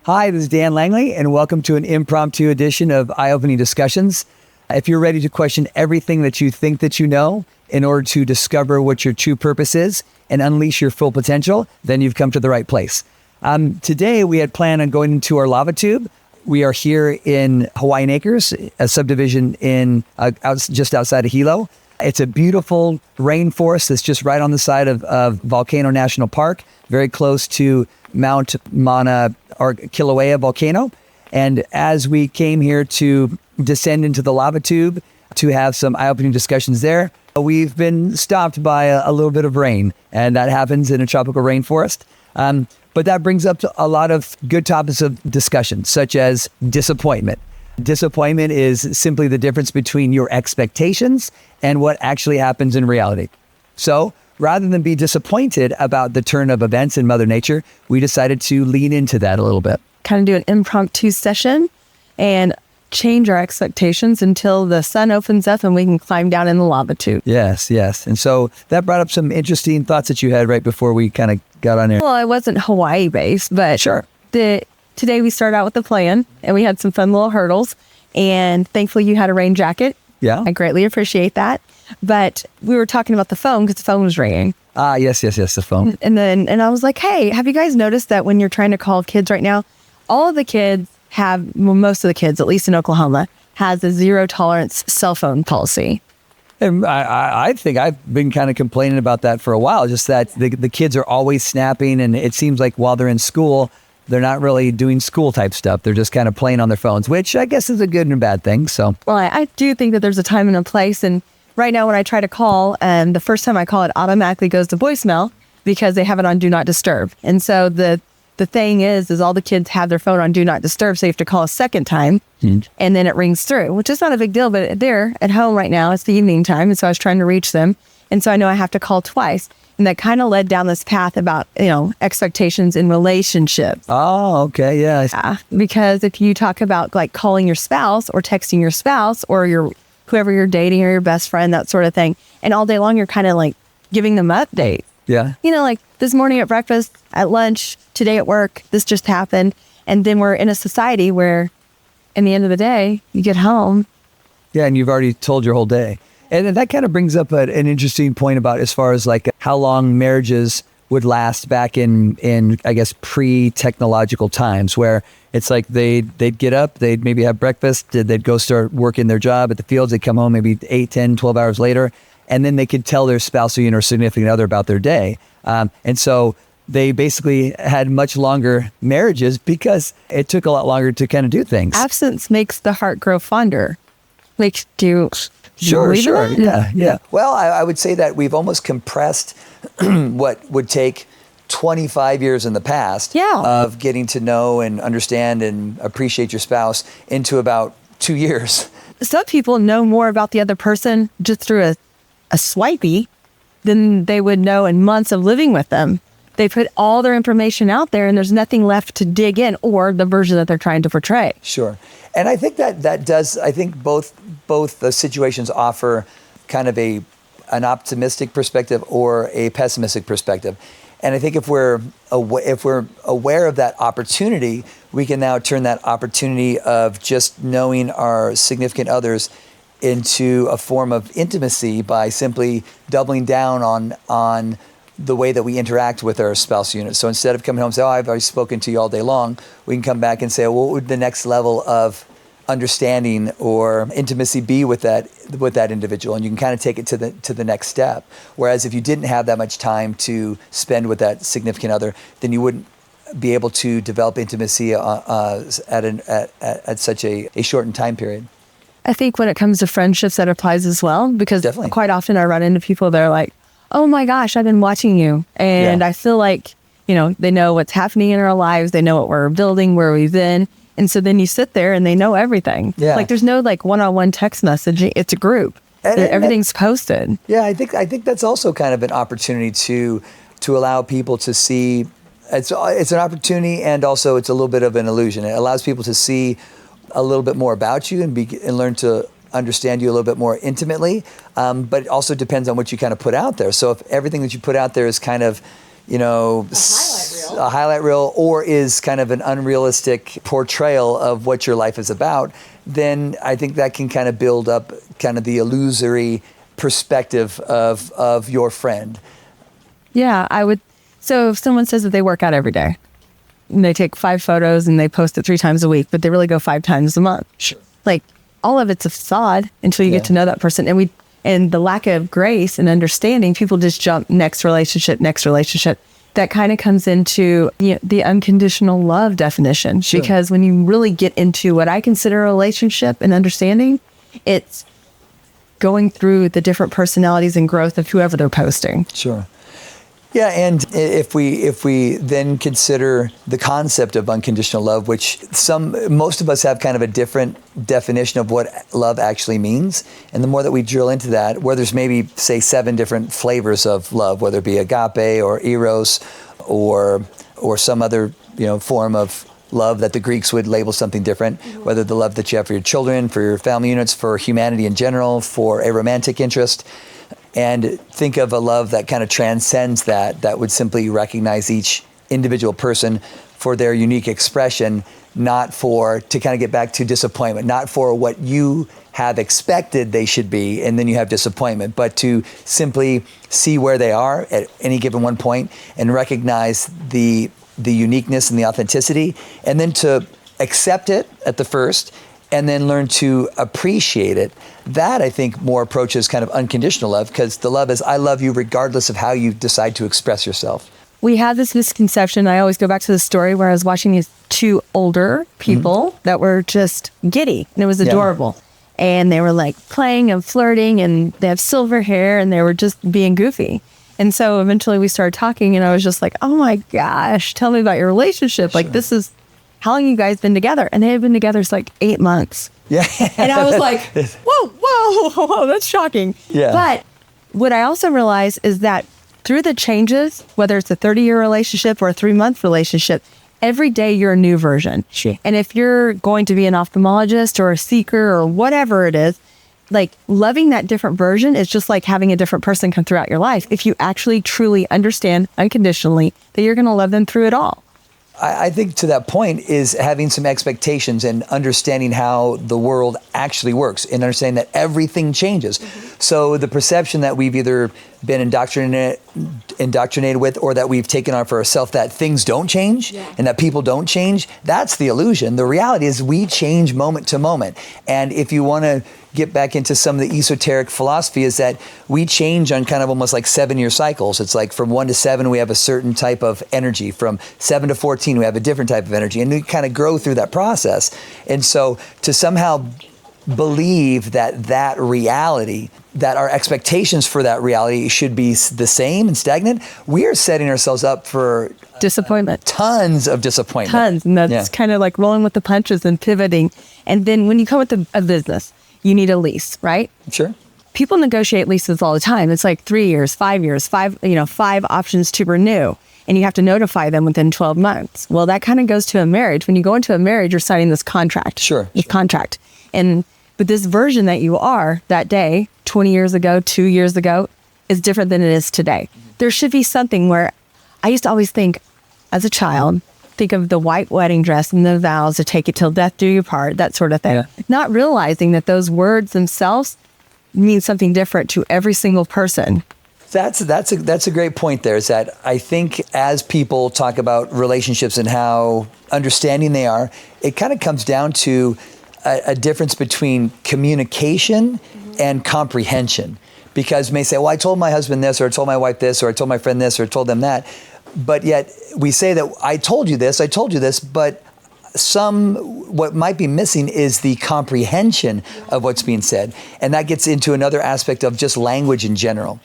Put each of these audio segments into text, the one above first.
Hi, this is Dan Langley, and welcome to an impromptu edition of Eye-Opening Discussions. If you're ready to question everything that you think that you know in order to discover what your true purpose is and unleash your full potential, then you've come to the right place. Today, we had planned on going into our lava tube. We are here in Hawaiian Acres, a subdivision in just outside of Hilo. It's a beautiful rainforest that's just right on the side of Volcano National Park, very close to Mount Mauna or Kilauea volcano. And as we came here to descend into the lava tube to have some eye-opening discussions there, we've been stopped by a little bit of rain, and that happens in a tropical rainforest. But that brings up a lot of good topics of discussion, such as disappointment. Disappointment is simply the difference between your expectations and what actually happens in reality. So rather than be disappointed about the turn of events in Mother Nature, we decided to lean into that a little bit. Kind of do an impromptu session and change our expectations until the sun opens up and we can climb down in the lava tube. Yes. And so that brought up some interesting thoughts that you had right before we kind of got on air. Well, I wasn't Hawaii based, but sure. Today we started out with the plan and we had some fun little hurdles, and thankfully you had a rain jacket. Yeah. I greatly appreciate that. But we were talking about the phone because the phone was ringing. Yes, the phone. And I was like, hey, have you guys noticed that when you're trying to call kids right now, all of the kids have, well, most of the kids, at least in Oklahoma, has a zero tolerance cell phone policy. And I think I've been kind of complaining about that for a while, just that the kids are always snapping, and it seems like while they're in school, they're not really doing school type stuff. They're just kind of playing on their phones, which I guess is a good and a bad thing. So, well, I do think that there's a time and a place. And right now when I try to call, the first time I call, it automatically goes to voicemail because they have it on Do Not Disturb. And so the thing is all the kids have their phone on Do Not Disturb. So you have to call a second time and then it rings through, which is not a big deal, but they're at home right now. It's the evening time. And so I was trying to reach them. And so I know I have to call twice. And that kind of led down this path about, expectations in relationships. Oh, okay. Yeah. Because if you talk about like calling your spouse or texting your spouse or whoever you're dating or your best friend, that sort of thing, and all day long, you're kind of like giving them updates. Yeah. Like this morning at breakfast, at lunch, today at work, this just happened. And then we're in a society where in the end of the day, you get home. Yeah. And you've already told your whole day. And that kind of brings up an interesting point about as far as like how long marriages would last back in I guess, pre-technological times, where it's like they'd get up, they'd maybe have breakfast, they'd go start working their job at the fields, they'd come home maybe 8, 10, 12 hours later, and then they could tell their spouse or significant other about their day. And so they basically had much longer marriages because it took a lot longer to kind of do things. Absence makes the heart grow fonder. Makes you... Sure. Yeah. Well, I would say that we've almost compressed what would take 25 years in the past of getting to know and understand and appreciate your spouse into about 2 years. Some people know more about the other person just through a swipey than they would know in months of living with them. They put all their information out there and there's nothing left to dig in, or the version that they're trying to portray. Sure. And I think that does, I think both the situations offer kind of an optimistic perspective or a pessimistic perspective. And I think if we're aware of that opportunity, we can now turn that opportunity of just knowing our significant others into a form of intimacy by simply doubling down on the way that we interact with our spouse unit. So instead of coming home and say, I've already spoken to you all day long, we can come back and say, what would the next level of understanding or intimacy be with that individual? And you can kind of take it to the next step. Whereas if you didn't have that much time to spend with that significant other, then you wouldn't be able to develop intimacy at such a shortened time period. I think when it comes to friendships, that applies as well, because Definitely. Quite often I run into people that are like, oh my gosh, I've been watching you. And I feel like, they know what's happening in our lives. They know what we're building, where we've been. And so then you sit there and they know everything. Yeah. Like there's no like one-on-one text messaging. It's a group. And everything's posted. Yeah, I think that's also kind of an opportunity to allow people to see. It's an opportunity, and also it's a little bit of an illusion. It allows people to see a little bit more about you and learn to understand you a little bit more intimately. But it also depends on what you kind of put out there. So if everything that you put out there is kind of a highlight reel, or is kind of an unrealistic portrayal of what your life is about, then I think that can kind of build up kind of the illusory perspective of your friend. Yeah, I would. So if someone says that they work out every day and they take 5 photos and they post it 3 times a week, but they really go 5 times a month. Sure. Like all of it's a facade until you get to know that person. And the lack of grace and understanding, people just jump next relationship. That kind of comes into the unconditional love definition. Sure. Because when you really get into what I consider a relationship and understanding, it's going through the different personalities and growth of whoever they're posting. Sure. Yeah, and if we then consider the concept of unconditional love, which most of us have kind of a different definition of what love actually means, and the more that we drill into that, where there's maybe say 7 different flavors of love, whether it be agape or eros or some other form of love that the Greeks would label something different, whether the love that you have for your children, for your family units, for humanity in general, for a romantic interest. And think of a love that kind of transcends that would simply recognize each individual person for their unique expression, not to kind of get back to disappointment, not for what you have expected they should be, and then you have disappointment, but to simply see where they are at any given one point and recognize the uniqueness and the authenticity, and then to accept it at the first, and then learn to appreciate it. That, I think, more approaches kind of unconditional love, because the love is, I love you regardless of how you decide to express yourself. We have this misconception. I always go back to the story where I was watching these 2 older people that were just giddy, and it was adorable. Yeah. And they were like playing and flirting, and they have silver hair, and they were just being goofy. And so eventually we started talking, and I was just like, oh my gosh, tell me about your relationship. Sure. Like, this is, how long you guys been together? And they had been together for like 8 months. Yeah. And I was like, whoa, that's shocking. Yeah. But what I also realized is that through the changes, whether it's a 30-year relationship or a 3-month relationship, every day you're a new version. Sure. And if you're going to be an ophthalmologist or a seeker or whatever it is, like loving that different version is just like having a different person come throughout your life. If you actually truly understand unconditionally that you're going to love them through it all. I think to that point is having some expectations and understanding how the world actually works and understanding that everything changes. So the perception that we've either been indoctrinated with, or that we've taken on for ourselves, that things don't change and that people don't change, that's the illusion. The reality is we change moment to moment. And if you want to get back into some of the esoteric philosophy, is that we change on kind of almost like 7-year cycles. It's like from 1 to 7, we have a certain type of energy. From 7 to 14, we have a different type of energy. And we kind of grow through that process. And so to somehow believe that reality, that our expectations for that reality should be the same and stagnant, we are setting ourselves up for disappointment. Tons of disappointment. Tons. And that's kind of like rolling with the punches and pivoting. And then when you come with a business, you need a lease, right? Sure. People negotiate leases all the time. It's like 3 years, 5 years, 5 options to renew. And you have to notify them within 12 months. Well, that kind of goes to a marriage. When you go into a marriage, you're signing this contract. Sure. Contract. But this version that you are that day, 20 years ago, 2 years ago, is different than it is today. There should be something where I used to always think, as a child, think of the white wedding dress and the vows to take it till death do you part, that sort of thing. Yeah. Not realizing that those words themselves mean something different to every single person. That's a great point there, is that I think as people talk about relationships and how understanding they are, it kind of comes down to a difference between communication and comprehension. Because you may say, well, I told my husband this, or I told my wife this, or I told my friend this, or I told them that. But yet we say that I told you this, but what might be missing is the comprehension of what's being said. And that gets into another aspect of just language in general.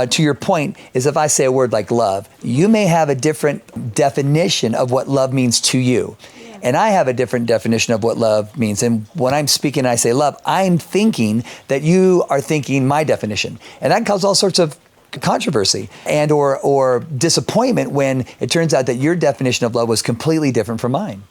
To your point, is if I say a word like love, you may have a different definition of what love means to you. And I have a different definition of what love means. And when I'm speaking and I say love, I'm thinking that you are thinking my definition. And that causes all sorts of controversy and or disappointment when it turns out that your definition of love was completely different from mine.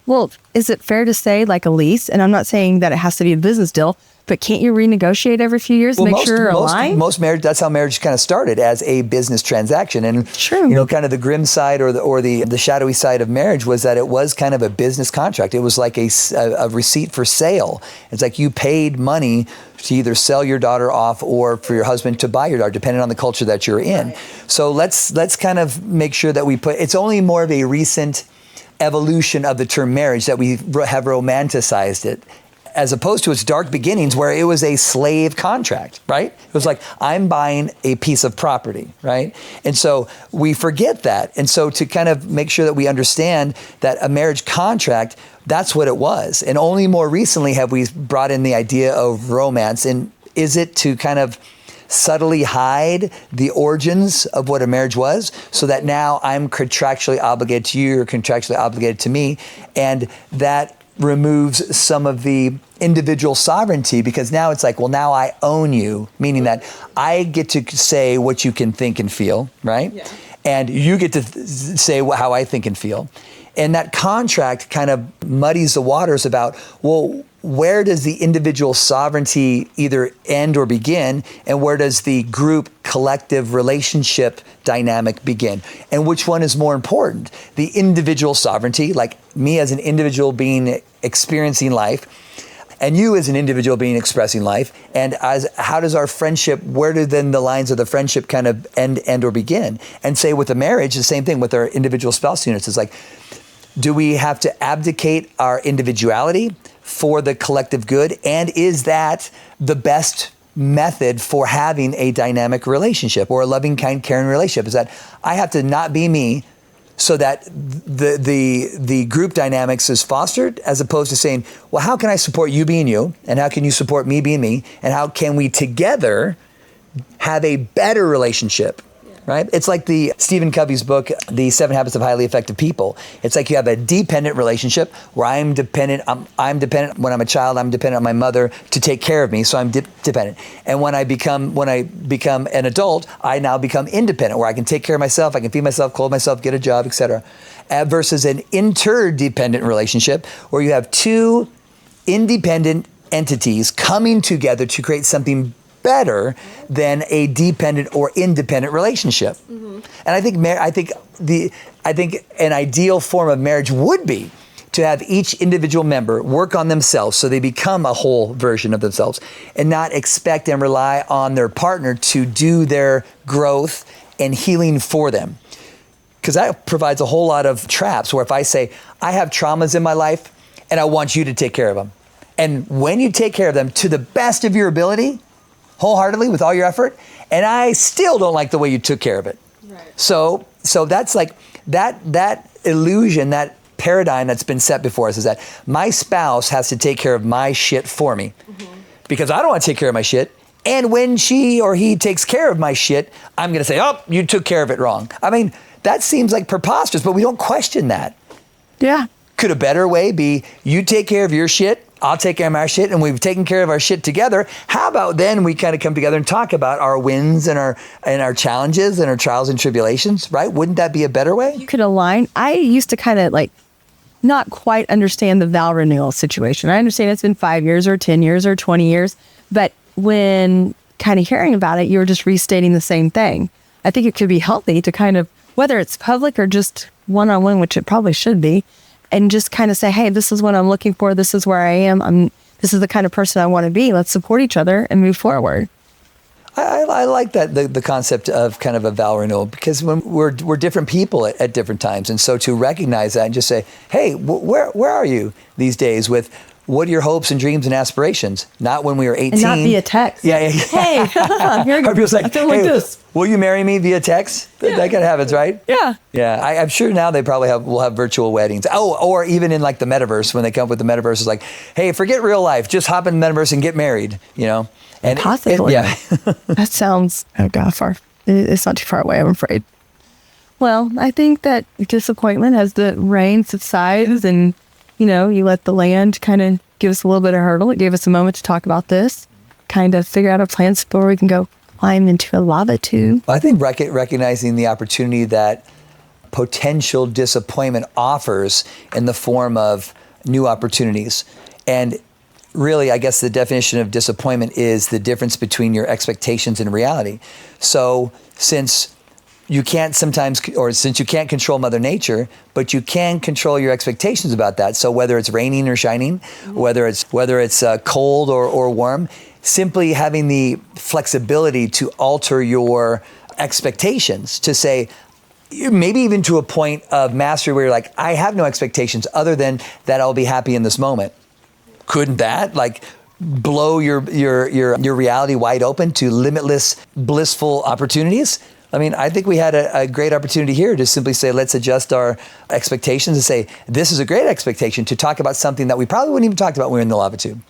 Well, is it fair to say like a lease? And I'm not saying that it has to be a business deal, but can't you renegotiate every few years to make sure you're aligned? Most marriage, that's how marriage kind of started, as a business transaction. And True. you know, kind of the grim side or the shadowy side of marriage was that it was kind of a business contract. It was like a receipt for sale. It's like you paid money to either sell your daughter off or for your husband to buy your daughter, depending on the culture that you're in. Right. So let's kind of make sure that we put, it's only more of a recent evolution of the term marriage that we have romanticized it, as opposed to its dark beginnings where it was a slave contract, right? It was like, I'm buying a piece of property, right? And so we forget that. And so to kind of make sure that we understand that a marriage contract, that's what it was. And only more recently have we brought in the idea of romance. And is it to kind of subtly hide the origins of what a marriage was, so that now I'm contractually obligated to you, you're contractually obligated to me, and that removes some of the individual sovereignty, because now it's like, well, now I own you, meaning that I get to say what you can think and feel, right? Yeah. And you get to say how I think and feel. And that contract kind of muddies the waters about, well, where does the individual sovereignty either end or begin, and where does the group collective relationship dynamic begin? And which one is more important? The individual sovereignty, like me as an individual being experiencing life, and you as an individual being expressing life, and as how does our friendship, where do then the lines of the friendship kind of end or begin? And say with the marriage, the same thing with our individual spouse units. It's like, do we have to abdicate our individuality for the collective good? And is that the best method for having a dynamic relationship or a loving, kind, caring relationship? Is that I have to not be me so that the group dynamics is fostered, as opposed to saying, well, how can I support you being you? And how can you support me being me? And how can we together have a better relationship? Right? It's like the Stephen Covey's book, The 7 Habits of Highly Effective People. It's like you have a dependent relationship where I'm dependent when I'm a child, I'm dependent on my mother to take care of me, so I'm dependent. And when I become an adult, I now become independent, where I can take care of myself, I can feed myself, clothe myself, get a job, etc. Versus an interdependent relationship where you have two independent entities coming together to create something better than a dependent or independent relationship. Mm-hmm. And I think an ideal form of marriage would be to have each individual member work on themselves so they become a whole version of themselves, and not expect and rely on their partner to do their growth and healing for them. Because that provides a whole lot of traps where if I say, I have traumas in my life and I want you to take care of them. And when you take care of them to the best of your ability, wholeheartedly, with all your effort, and I still don't like the way you took care of it. Right. So that's like that illusion, that paradigm that's been set before us, is that my spouse has to take care of my shit for me, mm-hmm. because I don't want to take care of my shit. And when she or he takes care of my shit, I'm going to say, oh, you took care of it wrong. I mean, that seems like preposterous, but we don't question that. Yeah. Could a better way be, you take care of your shit, I'll take care of my shit, and we've taken care of our shit together. How about then we kind of come together and talk about our wins and our challenges and our trials and tribulations, right? Wouldn't that be a better way? You could align. I used to kind of like not quite understand the vow renewal situation. I understand it's been 5 years or 10 years or 20 years, but when kind of hearing about it, you're just restating the same thing. I think it could be healthy to kind of, whether it's public or just one-on-one, which it probably should be, and just kind of say, hey, this is what I'm looking for. This is where I am. This is the kind of person I want to be. Let's support each other and move forward. I like that, the concept of kind of a vow renewal, because when we're different people at different times. And so to recognize that and just say, hey, where are you these days with what are your hopes and dreams and aspirations? Not when we were 18. And not via text. Yeah. Hey, here you go. People's like, I feel like this. Will you marry me via text? Yeah. That kind of happens, right? Yeah. Yeah. I'm sure now they probably will have virtual weddings. Oh, or even in like the metaverse, when they come up with the metaverse, it's like, hey, forget real life. Just hop in the metaverse and get married, you know? And possibly. Yeah. That sounds, far. It's not too far away, I'm afraid. Well, I think that disappointment as the rain subsides and, you let the land kind of give us a little bit of hurdle. It gave us a moment to talk about this, kind of figure out our plans before we can go climb into a lava tube. I think recognizing the opportunity that potential disappointment offers in the form of new opportunities. And really, I guess the definition of disappointment is the difference between your expectations and reality. So since you can't control Mother Nature, but you can control your expectations about that. So whether it's raining or shining, whether it's cold or warm, simply having the flexibility to alter your expectations, to say, maybe even to a point of mastery where you're like, I have no expectations other than that I'll be happy in this moment. Couldn't that blow your reality wide open to limitless, blissful opportunities? I mean, I think we had a great opportunity here to simply say, let's adjust our expectations and say, this is a great expectation to talk about something that we probably wouldn't even talk about when we were in the lava tube.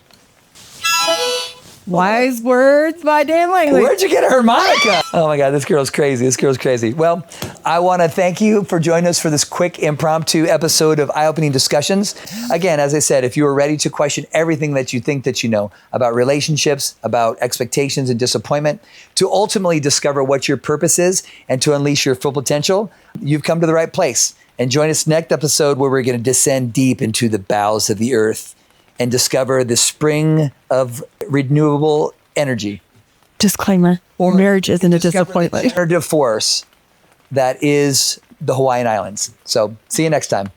Wise words by Dan Langley. Where'd you get a harmonica? Oh my God, this girl's crazy. Well, I want to thank you for joining us for this quick impromptu episode of Eye-Opening Discussions. Again, as I said, if you are ready to question everything that you think that you know about relationships, about expectations and disappointment, to ultimately discover what your purpose is and to unleash your full potential, you've come to the right place. And join us next episode where we're going to descend deep into the bowels of the earth and discover the spring of renewable energy. Disclaimer, marriage isn't a disappointment. The force that is the Hawaiian Islands. So see you next time.